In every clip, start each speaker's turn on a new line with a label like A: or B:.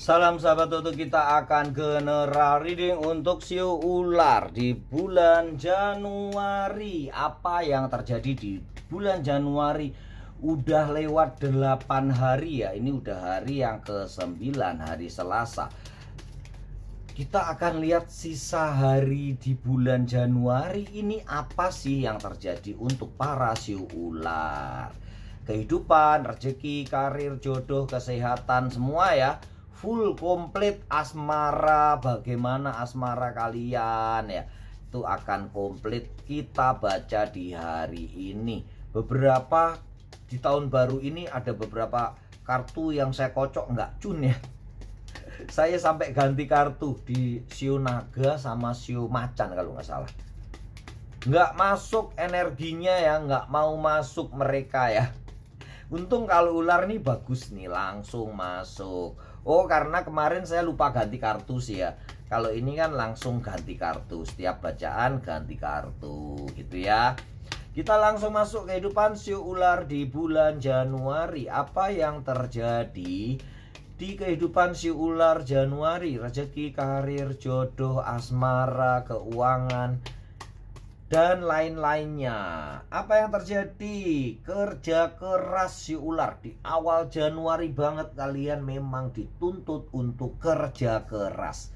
A: Salam sahabat Toto, kita akan general reading untuk siu ular di bulan Januari. Apa yang terjadi di bulan Januari? Udah lewat 8 hari ya. Ini udah hari yang ke-9, hari Selasa. Kita akan lihat sisa hari di bulan Januari ini apa sih yang terjadi untuk para siu ular. Kehidupan, rezeki, karir, jodoh, kesehatan, semua ya. Full komplit. Asmara, bagaimana asmara kalian ya, itu akan komplit kita baca di hari ini. Beberapa di tahun baru ini ada beberapa kartu yang saya kocok nggak cun ya. Saya sampai ganti kartu di siu naga sama siu macan kalau nggak salah. Nggak masuk energinya ya, nggak mau masuk mereka ya. Untung kalau ular nih bagus nih, langsung masuk. Oh, karena kemarin saya lupa ganti kartu sih ya. Kalau ini kan langsung ganti kartu, setiap bacaan ganti kartu gitu ya. Kita langsung masuk kehidupan siu ular di bulan Januari. Apa yang terjadi di kehidupan siu ular Januari? Rezeki, karir, jodoh, asmara, keuangan, dan lain-lainnya. Apa yang terjadi? Kerja keras si ular. Di awal Januari banget kalian memang dituntut untuk kerja keras.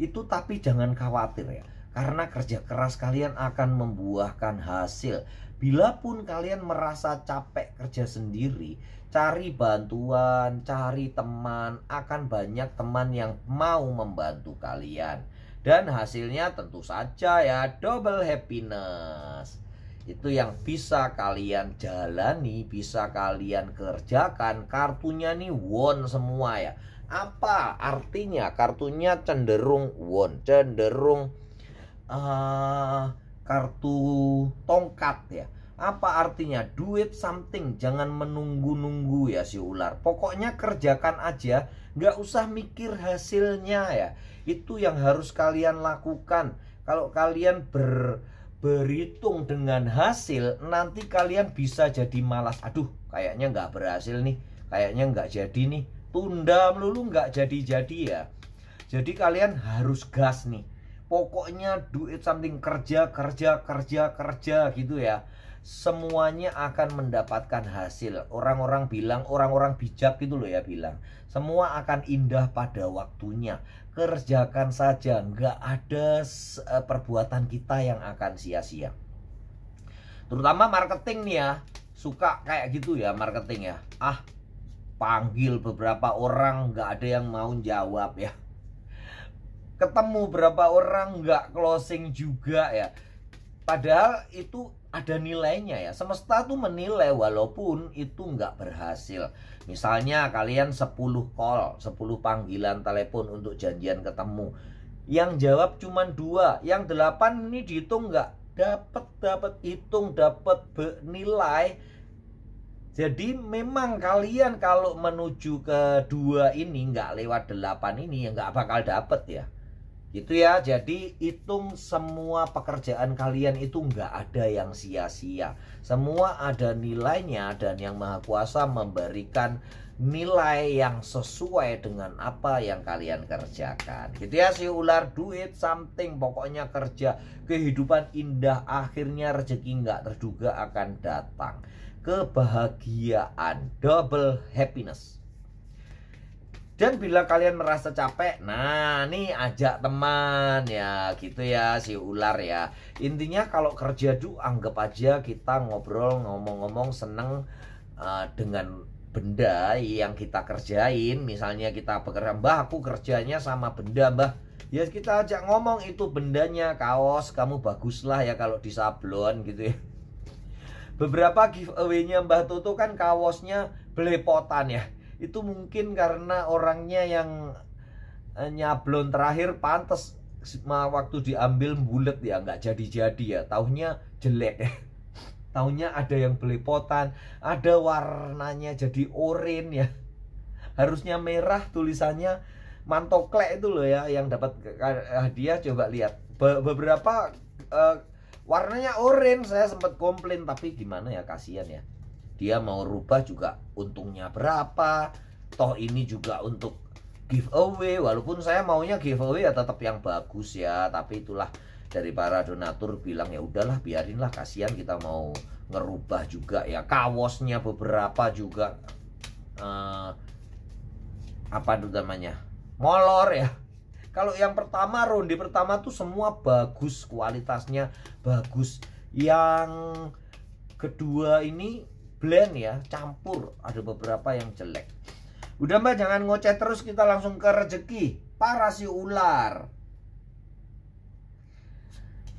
A: Itu tapi jangan khawatir ya, karena kerja keras kalian akan membuahkan hasil. Bila pun kalian merasa capek kerja sendiri, cari bantuan, cari teman. Akan banyak teman yang mau membantu kalian. Dan hasilnya tentu saja ya double happiness. Itu yang bisa kalian jalani, bisa kalian kerjakan. Kartunya nih won semua ya. Apa artinya? Kartunya cenderung won, cenderung kartu tongkat ya. Apa artinya? Do it something. Jangan menunggu-nunggu ya si ular. Pokoknya kerjakan aja, nggak usah mikir hasilnya ya. Itu yang harus kalian lakukan. Kalau kalian berhitung dengan hasil, nanti kalian bisa jadi malas. Aduh, kayaknya nggak berhasil nih, kayaknya nggak jadi nih. Tunda melulu nggak jadi-jadi ya. Jadi kalian harus gas nih. Pokoknya do it something, kerja gitu ya. Semuanya akan mendapatkan hasil. Orang-orang bilang, orang-orang bijak gitu loh ya bilang, semua akan indah pada waktunya. Kerjakan saja, nggak ada perbuatan kita yang akan sia-sia. Terutama marketing nih ya, suka kayak gitu ya marketing ya. Panggil beberapa orang, nggak ada yang mau jawab ya. Ketemu berapa orang, nggak closing juga ya. Padahal itu ada nilainya ya. Semesta tuh menilai walaupun itu nggak berhasil. Misalnya kalian 10 call, 10 panggilan telepon untuk janjian ketemu. Yang jawab cuma 2, yang 8 ini dihitung nggak dapat hitung, dapat nilai. Jadi memang kalian kalau menuju ke 2 ini nggak lewat 8 ini ya nggak bakal dapet ya. Gitu ya, jadi hitung semua pekerjaan kalian itu nggak ada yang sia-sia. Semua ada nilainya dan Yang Maha Kuasa memberikan nilai yang sesuai dengan apa yang kalian kerjakan. Gitu ya si ular, do it something. Pokoknya kerja, kehidupan indah, akhirnya rezeki nggak terduga akan datang. Kebahagiaan, double happiness. Dan bila kalian merasa capek, nah nih ajak teman ya gitu ya si ular ya. Intinya kalau kerja anggap aja kita ngobrol, ngomong-ngomong seneng dengan benda yang kita kerjain. Misalnya kita bekerja, mbah aku kerjanya sama benda mbah. Ya kita ajak ngomong itu bendanya, kaos kamu bagus lah ya kalau di sablon gitu ya. Beberapa giveaway-nya Mbah Toto kan kaosnya belepotan ya. Itu mungkin karena orangnya yang nyablon terakhir pantes waktu diambil bulet ya, nggak jadi-jadi ya. Taunya jelek ya. Taunya ada yang belepotan, ada warnanya jadi oranye ya. Harusnya merah, tulisannya mantoklek itu loh ya yang dapat hadiah. Coba lihat beberapa warnanya oranye. Saya sempat komplain, tapi gimana ya, kasihan ya. Dia mau rubah juga untungnya berapa. Toh ini juga untuk giveaway, walaupun saya maunya giveaway ya tetap yang bagus ya, tapi itulah dari para donatur bilang ya udahlah biarinlah, kasihan kita mau ngerubah juga ya kaosnya beberapa juga apa itu namanya, molor ya. Kalau yang pertama, ronde pertama tuh semua bagus, kualitasnya bagus. Yang kedua ini blend ya, campur, ada beberapa yang jelek. Udah Mbak, jangan ngoceh terus, kita langsung ke rezeki para siu ular.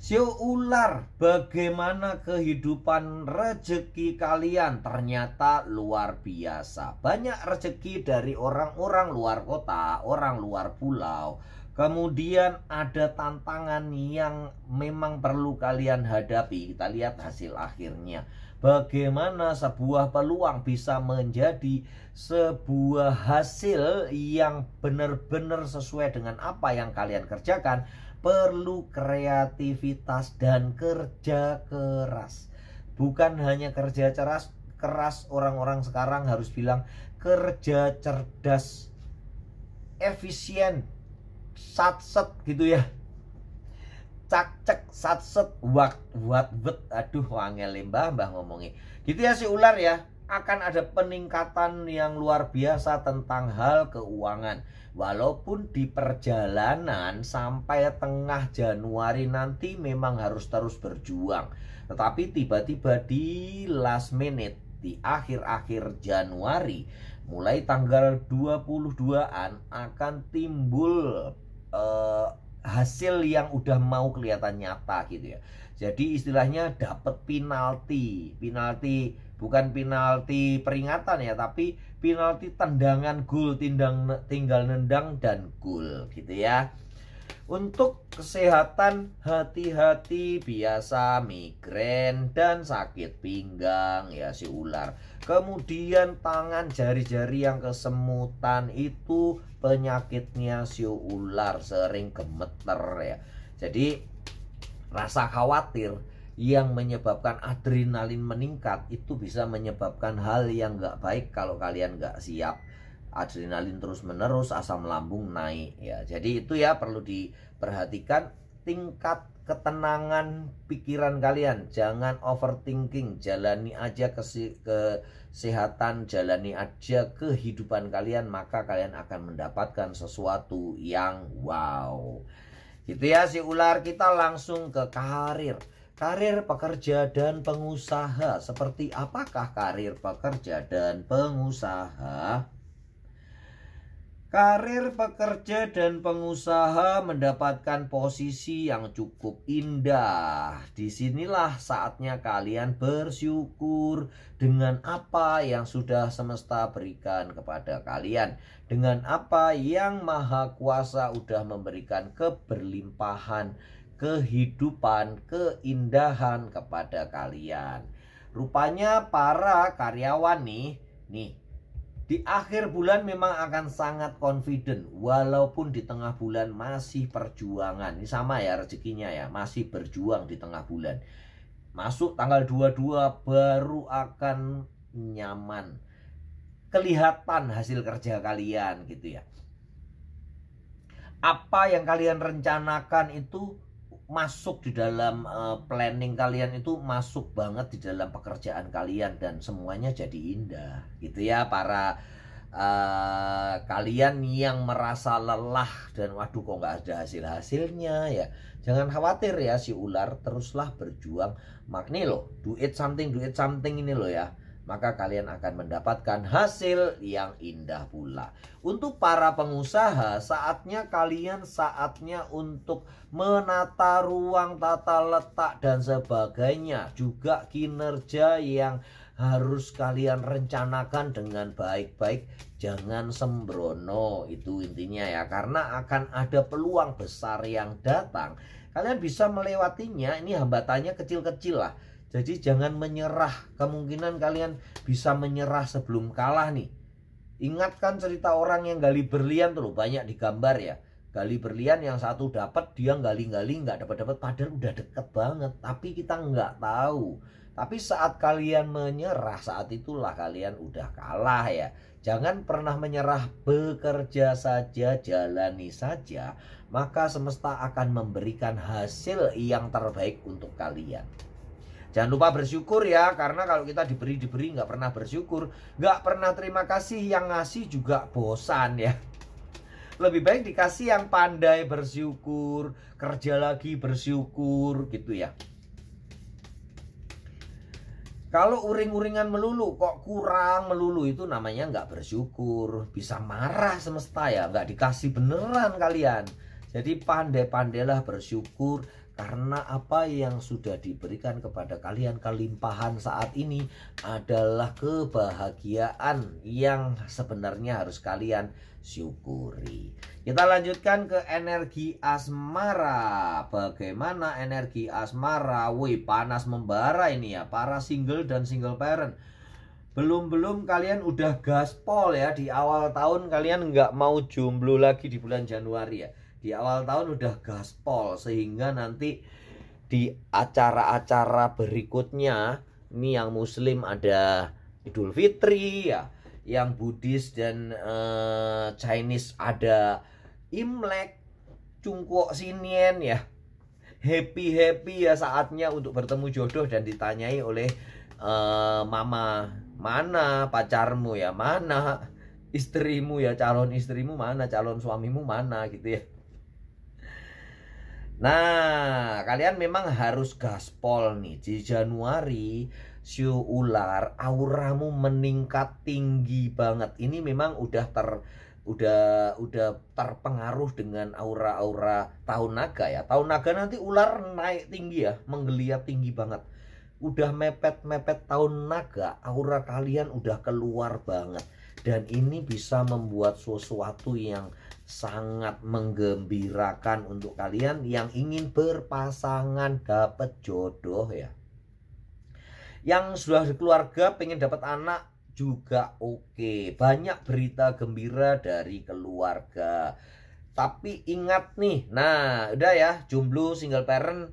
A: Siu ular, bagaimana kehidupan rezeki kalian? Ternyata luar biasa. Banyak rezeki dari orang-orang luar kota, orang luar pulau. Kemudian ada tantangan yang memang perlu kalian hadapi. Kita lihat hasil akhirnya. Bagaimana sebuah peluang bisa menjadi sebuah hasil yang benar-benar sesuai dengan apa yang kalian kerjakan. Perlu kreativitas dan kerja keras. Bukan hanya kerja keras, orang-orang sekarang harus bilang kerja cerdas, efisien, satset gitu ya, cak-cek satset wat, aduh wangel mbah ngomongnya gitu ya si ular ya. Akan ada peningkatan yang luar biasa tentang hal keuangan, walaupun di perjalanan sampai tengah Januari nanti memang harus terus berjuang, tetapi tiba-tiba di last minute, di akhir-akhir Januari, mulai tanggal 22-an akan timbul hasil yang udah mau kelihatan nyata gitu ya. Jadi istilahnya dapat penalti bukan penalti peringatan ya, tapi penalti tendangan gol, tinggal nendang dan gol gitu ya. Untuk kesehatan, hati-hati, biasa migrain dan sakit pinggang ya si ular. Kemudian tangan, jari-jari yang kesemutan, itu penyakitnya si ular, sering gemeter ya. Jadi rasa khawatir yang menyebabkan adrenalin meningkat itu bisa menyebabkan hal yang nggak baik kalau kalian nggak siap. Adrenalin terus menerus, asam lambung naik ya. Jadi itu ya perlu diperhatikan tingkat ketenangan pikiran kalian. Jangan overthinking, jalani aja kesehatan, jalani aja kehidupan kalian, maka kalian akan mendapatkan sesuatu yang wow. Gitu ya si ular. Kita langsung ke karir. Karir pekerja dan pengusaha. Seperti apakah karir pekerja dan pengusaha? Karir pekerja dan pengusaha mendapatkan posisi yang cukup indah. Disinilah saatnya kalian bersyukur dengan apa yang sudah semesta berikan kepada kalian. Dengan apa yang Maha Kuasa udah memberikan keberlimpahan, kehidupan, keindahan kepada kalian. Rupanya para karyawan nih di akhir bulan memang akan sangat confident, walaupun di tengah bulan masih perjuangan. Ini sama ya rezekinya ya, masih berjuang di tengah bulan. Masuk tanggal 22 baru akan nyaman, kelihatan hasil kerja kalian gitu ya. Apa yang kalian rencanakan itu masuk di dalam planning kalian, itu masuk banget di dalam pekerjaan kalian, dan semuanya jadi indah gitu ya. Para kalian yang merasa lelah dan waduh kok nggak ada hasilnya ya, jangan khawatir ya si ular, teruslah berjuang. Makni loh, do it something ini loh ya, maka kalian akan mendapatkan hasil yang indah pula. Untuk para pengusaha, saatnya untuk menata ruang, tata letak dan sebagainya. Juga kinerja yang harus kalian rencanakan dengan baik-baik, jangan sembrono, itu intinya ya. Karena akan ada peluang besar yang datang, kalian bisa melewatinya. Ini hambatannya kecil-kecil lah. Jadi jangan menyerah. Kemungkinan kalian bisa menyerah sebelum kalah nih. Ingatkan cerita orang yang gali berlian tuh, banyak digambar ya. Gali berlian yang satu dapat, dia gali-gali nggak dapat-dapat, padahal udah deket banget. Tapi kita nggak tahu Tapi saat kalian menyerah, saat itulah kalian udah kalah ya. Jangan pernah menyerah, bekerja saja, jalani saja, maka semesta akan memberikan hasil yang terbaik untuk kalian. Jangan lupa bersyukur ya, karena kalau kita diberi nggak pernah bersyukur, nggak pernah terima kasih, yang ngasih juga bosan ya. Lebih baik dikasih yang pandai bersyukur, kerja lagi bersyukur gitu ya. Kalau uring-uringan melulu, kok kurang melulu, itu namanya nggak bersyukur. Bisa marah semesta ya, nggak dikasih beneran kalian. Jadi pandai-pandailah bersyukur, karena apa yang sudah diberikan kepada kalian, kelimpahan saat ini adalah kebahagiaan yang sebenarnya harus kalian syukuri. Kita lanjutkan ke energi asmara. Bagaimana energi asmara? Wih, panas membara ini ya, para single dan single parent. Belum kalian udah gaspol ya. Di awal tahun kalian nggak mau jomblo lagi di bulan Januari ya. Di awal tahun udah gaspol, sehingga nanti di acara-acara berikutnya, ini yang muslim ada Idul Fitri ya, yang Buddhis dan Chinese ada Imlek, Cungkuok Sinien ya. Happy ya saatnya untuk bertemu jodoh dan ditanyai oleh mama, mana pacarmu ya, mana istrimu ya, calon istrimu mana, calon suamimu mana gitu ya. Nah, kalian memang harus gaspol nih di Januari. Siu ular, auramu meningkat tinggi banget. Ini memang udah terpengaruh dengan aura-aura tahun naga ya. Tahun naga nanti ular naik tinggi ya, menggeliat tinggi banget. Udah mepet-mepet tahun naga, aura kalian udah keluar banget. Dan ini bisa membuat sesuatu yang sangat menggembirakan untuk kalian yang ingin berpasangan, dapat jodoh ya. Yang sudah keluarga pengen dapat anak juga oke. Banyak berita gembira dari keluarga. Tapi ingat nih, nah udah ya, jomblo single parent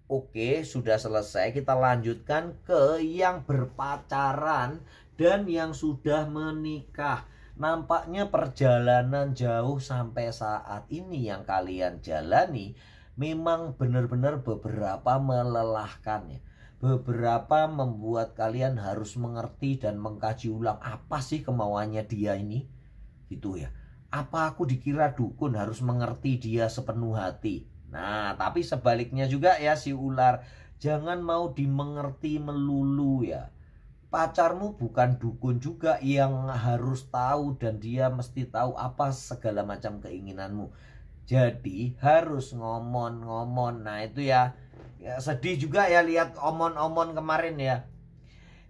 A: oke, sudah selesai. Kita lanjutkan ke yang berpacaran dan yang sudah menikah. Nampaknya perjalanan jauh sampai saat ini yang kalian jalani memang benar-benar beberapa melelahkan ya. Beberapa membuat kalian harus mengerti dan mengkaji ulang, apa sih kemauannya dia ini gitu ya. Apa aku dikira dukun harus mengerti dia sepenuh hati. Nah, tapi sebaliknya juga ya si ular, jangan mau dimengerti melulu ya. Pacarmu bukan dukun juga yang harus tahu dan dia mesti tahu apa segala macam keinginanmu. Jadi harus ngomong. Nah itu ya, sedih juga ya lihat omon-omon kemarin ya.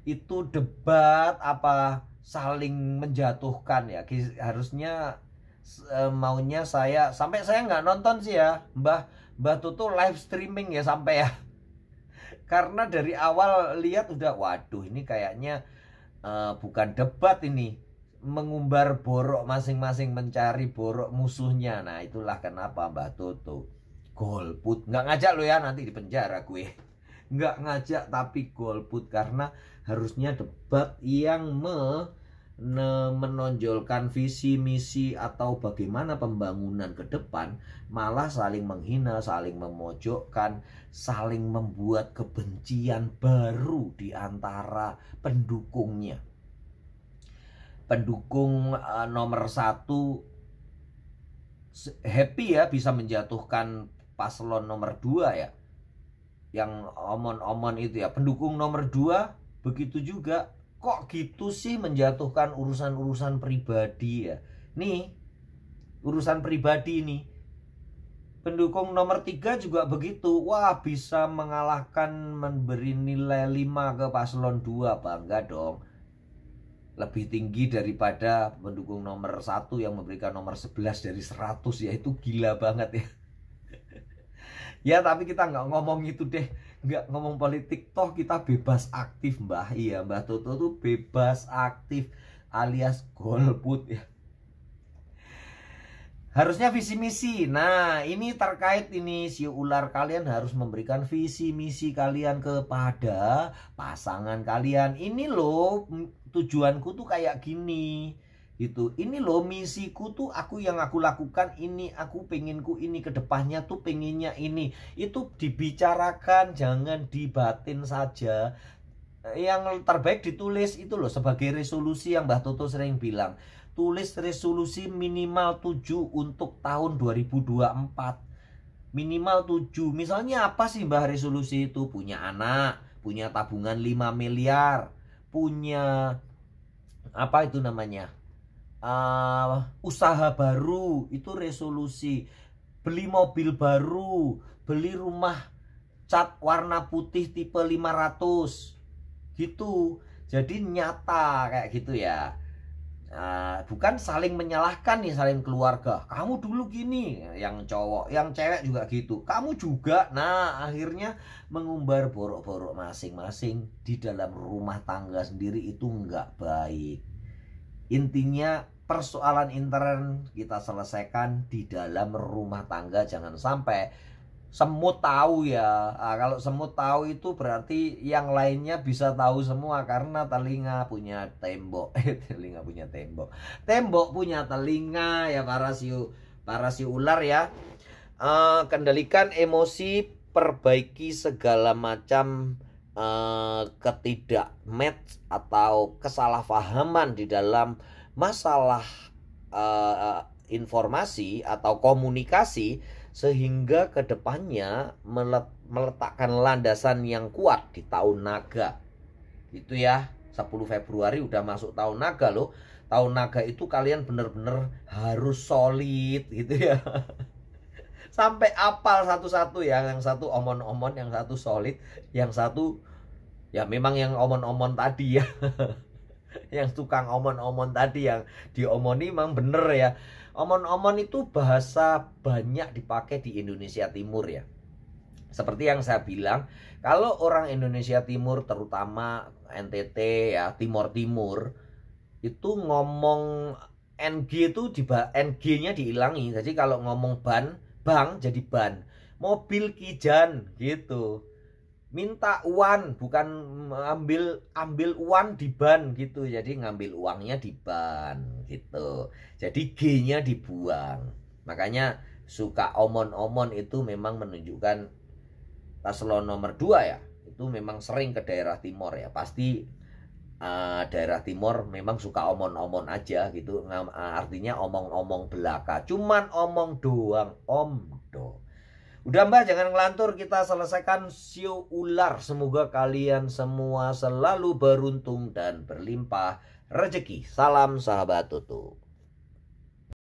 A: Itu debat apa saling menjatuhkan ya. Harusnya maunya saya, sampai saya nggak nonton sih ya. Mbah Tutu live streaming ya sampai ya. Karena dari awal lihat udah, waduh ini kayaknya bukan debat ini, mengumbar borok masing-masing, mencari borok musuhnya. Nah itulah kenapa Mbak Toto golput. Nggak ngajak lo ya, nanti di penjara gue. Nggak ngajak tapi golput, karena harusnya debat yang menonjolkan visi misi atau bagaimana pembangunan ke depan, malah saling menghina, saling memojokkan, saling membuat kebencian baru di antara pendukungnya. Pendukung nomor 1 happy ya bisa menjatuhkan paslon nomor 2 ya, yang omon-omon itu ya. Pendukung nomor 2 begitu juga. Kok gitu sih menjatuhkan urusan-urusan pribadi ya. Nih urusan pribadi nih. Pendukung nomor 3 juga begitu. Wah, bisa mengalahkan, memberi nilai 5 ke paslon 2. Bangga dong. Lebih tinggi daripada pendukung nomor 1 yang memberikan nomor 11 dari 100 ya. Itu gila banget ya. Ya tapi kita nggak ngomong itu deh, nggak ngomong politik, toh kita bebas aktif Mbah. Iya, Mbah Toto tuh bebas aktif alias golput ya. Harusnya visi misi. Nah, ini terkait ini siu ular, kalian harus memberikan visi misi kalian kepada pasangan kalian. Ini loh tujuanku tuh kayak gini. Gitu. Ini loh misiku tuh yang aku lakukan ini, aku penginku ini, kedepannya tuh pengennya ini. Itu dibicarakan, jangan dibatin saja. Yang terbaik ditulis itu loh, sebagai resolusi yang Mbah Toto sering bilang. Tulis resolusi minimal 7 untuk tahun 2024. Minimal 7. Misalnya apa sih Mbah resolusi itu? Punya anak, punya tabungan 5 miliar, punya apa itu namanya? Usaha baru, itu resolusi. Beli mobil baru, beli rumah cat warna putih tipe 500. Gitu. Jadi nyata kayak gitu ya. Bukan saling menyalahkan nih, saling keluarga. Kamu dulu gini, yang cowok, yang cewek juga gitu. Kamu juga. Nah, akhirnya mengumbar borok-borok masing-masing di dalam rumah tangga sendiri itu nggak baik. Intinya persoalan intern kita selesaikan di dalam rumah tangga. Jangan sampai semut tahu ya. Kalau semut tahu itu berarti yang lainnya bisa tahu semua, karena telinga punya tembok. Telinga punya tembok. Tembok punya telinga ya para siu ular ya. Kendalikan emosi, perbaiki segala macam ketidakmatch atau kesalahpahaman di dalam masalah informasi atau komunikasi, sehingga kedepannya meletakkan landasan yang kuat di tahun naga. Itu ya, 10 Februari udah masuk tahun naga loh. Tahun naga itu kalian bener-bener harus solid gitu ya. Sampai apal satu-satu ya. Yang satu omon-omon, yang satu solid, yang satu ya memang yang omon-omon tadi ya. Yang tukang omon-omon tadi, yang diomoni memang bener ya. Omon-omon itu bahasa banyak dipakai di Indonesia Timur ya. Seperti yang saya bilang, kalau orang Indonesia Timur, terutama NTT ya, Timur-Timur, itu ngomong NG itu NG-nya dihilangi. Jadi kalau ngomong bang jadi ban. Mobil kijan gitu. Minta uang, bukan ambil uang di ban gitu. Jadi ngambil uangnya di ban gitu. Jadi G-nya dibuang. Makanya suka omon-omon itu memang menunjukkan paslon nomor 2 ya. Itu memang sering ke daerah timur ya. Pasti daerah timur memang suka omon-omon aja gitu. Artinya omong-omong belaka. Cuman omong doang, omdo. Udah Mbah, jangan ngelantur, kita selesaikan siu ular. Semoga kalian semua selalu beruntung dan berlimpah rezeki. Salam sahabat Toto.